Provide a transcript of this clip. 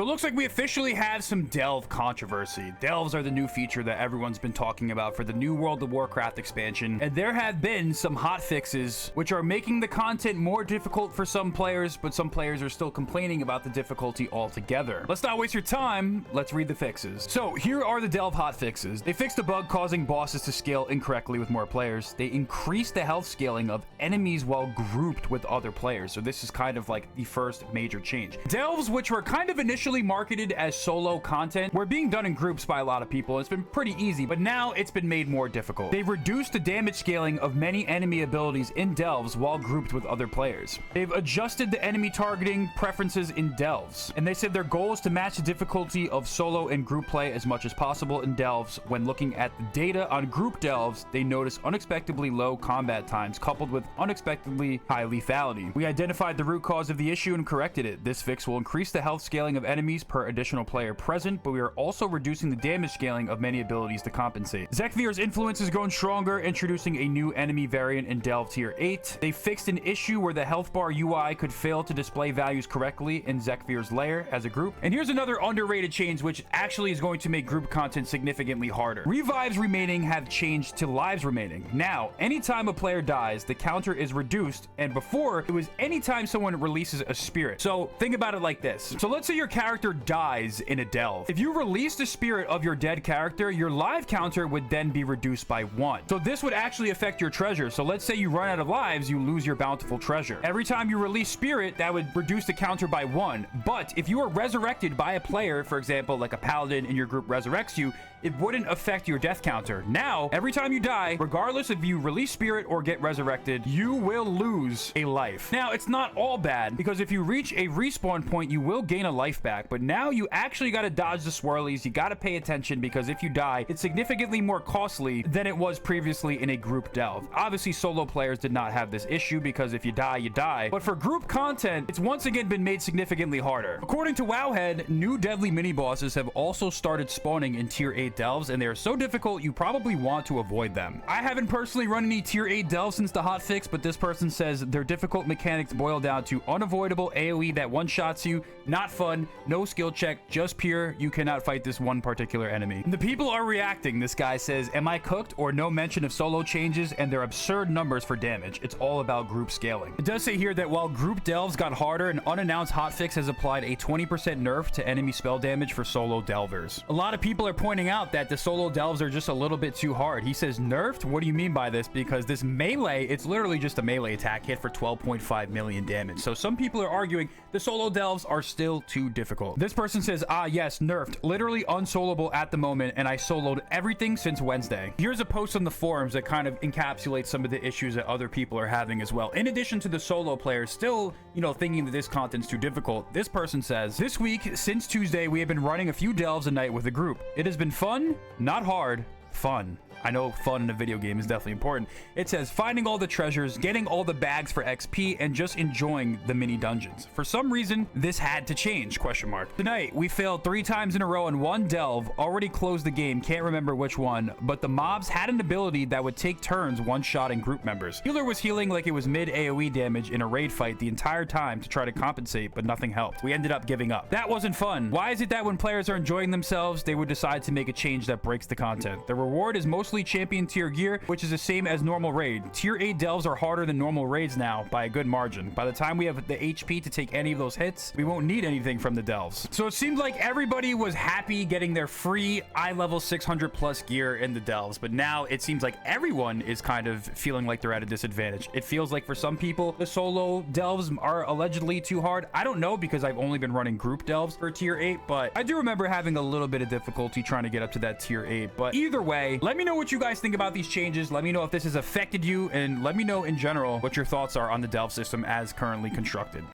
So it looks like we officially have some delve controversy. Delves are the new feature that everyone's been talking about for the new World of Warcraft expansion, and there have been some hot fixes which are making the content more difficult for some players, but some players are still complaining about the difficulty altogether. Let's not waste your time. Let's read the fixes. So here are the delve hot fixes. They fixed a bug causing bosses to scale incorrectly with more players. They increased the health scaling of enemies while grouped with other players. So this is kind of like the first major change. Delves, which were kind of initially marketed as solo content, were being done in groups by a lot of people. It's been pretty easy, but now it's been made more difficult. They've reduced the damage scaling of many enemy abilities in delves while grouped with other players. They've adjusted the enemy targeting preferences in delves, and they said their goal is to match the difficulty of solo and group play as much as possible in delves. When looking at the data on group delves, they notice unexpectedly low combat times coupled with unexpectedly high lethality. We identified the root cause of the issue and corrected it. This fix will increase the health scaling of enemies per additional player present, but we are also reducing the damage scaling of many abilities to compensate. Zekvir's influence is growing stronger, introducing a new enemy variant in Delve Tier 8. They fixed an issue where the health bar UI could fail to display values correctly in Zekvir's lair as a group. And here's another underrated change which actually is going to make group content significantly harder. Revives remaining have changed to lives remaining. Now, anytime a player dies, the counter is reduced, and before, it was anytime someone releases a spirit. So think about it like this. So let's say your character dies in a delve. If you release the spirit of your dead character, your live counter would then be reduced by 1. So this would actually affect your treasure. So let's say you run out of lives, you lose your bountiful treasure. Every time you release spirit, that would reduce the counter by 1. But if you are resurrected by a player, for example, like a paladin in your group resurrects you, it wouldn't affect your death counter. Now, every time you die, regardless if you release spirit or get resurrected, you will lose a life. Now, it's not all bad, because if you reach a respawn point, you will gain a life back. But now you actually got to dodge the swirlies. You got to pay attention, because if you die, it's significantly more costly than it was previously in a group delve. Obviously, solo players did not have this issue, because if you die, you die. But for group content, it's once again been made significantly harder. According to Wowhead, new deadly mini-bosses have also started spawning in Tier 8 delves, and they are so difficult you probably want to avoid them. I haven't personally run any Tier 8 delves since the hotfix, but this person says their difficult mechanics boil down to unavoidable AoE that one-shots you, not fun, no skill check, just pure, you cannot fight this one particular enemy. And the people are reacting. This guy says, am I cooked? Or no mention of solo changes and their absurd numbers for damage. It's all about group scaling. It does say here that while group delves got harder, an unannounced hotfix has applied a 20% nerf to enemy spell damage for solo delvers. A lot of people are pointing out that the solo delves are just a little bit too hard. He says, nerfed? What do you mean by this? Because this melee, it's literally just a melee attack hit for 12.5 million damage. So some people are arguing the solo delves are still too difficult. This person says, ah, yes, nerfed. Literally unsoloable at the moment, and I soloed everything since Wednesday. Here's a post on the forums that kind of encapsulates some of the issues that other people are having as well. In addition to the solo players still, thinking that this content's too difficult, this person says, this week, since Tuesday, we have been running a few delves a night with a group. It has been fun, not hard, fun. I know fun in a video game is definitely important. It says finding all the treasures, getting all the bags for XP, and just enjoying the mini dungeons. For some reason, this had to change, ? Tonight, we failed 3 times in a row in one delve, already closed the game, can't remember which one, but the mobs had an ability that would take turns one-shotting group members. Healer was healing like it was mid AoE damage in a raid fight the entire time to try to compensate, but nothing helped. We ended up giving up. That wasn't fun. Why is it that when players are enjoying themselves, they would decide to make a change that breaks the content? The reward is mostly champion tier gear, which is the same as normal raid. Tier 8 delves are harder than normal raids now by a good margin. By the time we have the HP to take any of those hits, we won't need anything from the delves. So it seemed like everybody was happy getting their free eye level 600 plus gear in the delves, but now it seems like everyone is kind of feeling like they're at a disadvantage. It feels like for some people, the solo delves are allegedly too hard. I don't know, because I've only been running group delves for tier 8, but I do remember having a little bit of difficulty trying to get up to that tier 8. But either way, let me know what you guys think about these changes. Let me know if this has affected you, and let me know in general what your thoughts are on the delve system as currently constructed.